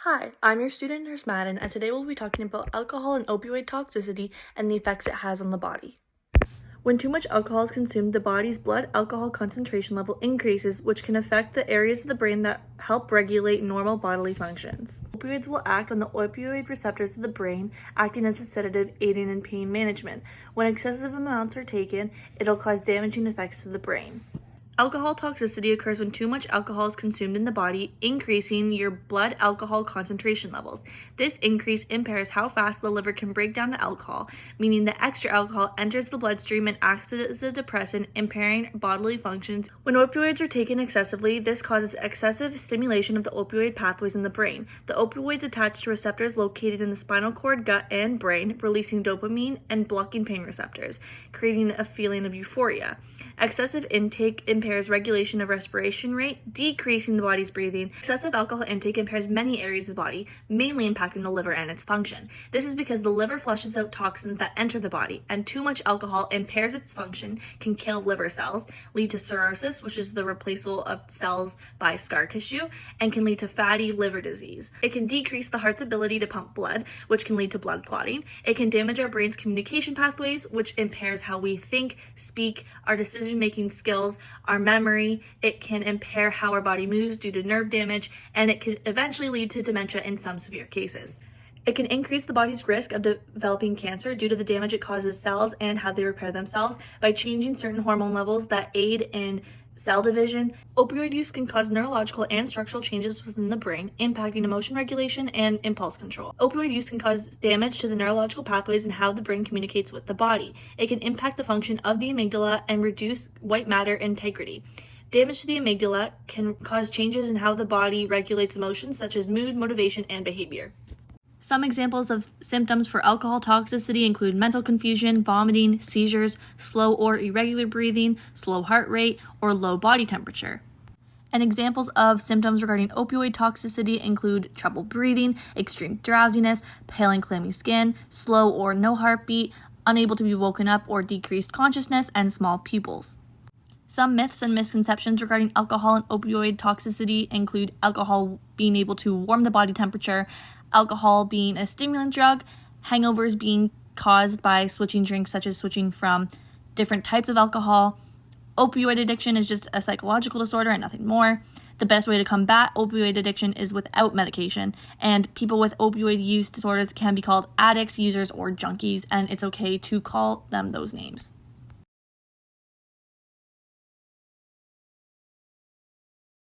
Hi, I'm your student nurse Madden, and today we'll be talking about alcohol and opioid toxicity and the effects it has on the body. When too much alcohol is consumed, the body's blood alcohol concentration level increases, which can affect the areas of the brain that help regulate normal bodily functions. Opioids will act on the opioid receptors of the brain, acting as a sedative, aiding in pain management. When excessive amounts are taken, it'll cause damaging effects to the brain. Alcohol toxicity occurs when too much alcohol is consumed in the body, increasing your blood alcohol concentration levels. This increase impairs how fast the liver can break down the alcohol, meaning the extra alcohol enters the bloodstream and acts as a depressant, impairing bodily functions. When opioids are taken excessively, this causes excessive stimulation of the opioid pathways in the brain. The opioids attach to receptors located in the spinal cord, gut, and brain, releasing dopamine and blocking pain receptors, creating a feeling of euphoria. Excessive intake impairs regulation of respiration rate, decreasing the body's breathing. Excessive alcohol intake impairs many areas of the body, mainly impacting the liver and its function. This is because the liver flushes out toxins that enter the body, and too much alcohol impairs its function, can kill liver cells, lead to cirrhosis, which is the replacement of cells by scar tissue, and can lead to fatty liver disease. It can decrease the heart's ability to pump blood, which can lead to blood clotting. It can damage our brain's communication pathways, which impairs how we think, speak, our decision-making skills, our memory. It can impair how our body moves due to nerve damage, and it can eventually lead to dementia in some severe cases. It can increase the body's risk of developing cancer due to the damage it causes cells and how they repair themselves by changing certain hormone levels that aid in cell division. Opioid use can cause neurological and structural changes within the brain, impacting emotion regulation and impulse control. Opioid use can cause damage to the neurological pathways and how the brain communicates with the body. It can impact the function of the amygdala and reduce white matter integrity. Damage to the amygdala can cause changes in how the body regulates emotions such as mood, motivation, and behavior. Some examples of symptoms for alcohol toxicity include mental confusion, vomiting, seizures, slow or irregular breathing, slow heart rate, or low body temperature. And examples of symptoms regarding opioid toxicity include trouble breathing, extreme drowsiness, pale and clammy skin, slow or no heartbeat, unable to be woken up or decreased consciousness, and small pupils. Some myths and misconceptions regarding alcohol and opioid toxicity include alcohol being able to warm the body temperature, alcohol being a stimulant drug, hangovers being caused by switching drinks such as switching from different types of alcohol. Opioid addiction is just a psychological disorder and nothing more. The best way to combat opioid addiction is without medication, and people with opioid use disorders can be called addicts, users, or junkies, and it's okay to call them those names.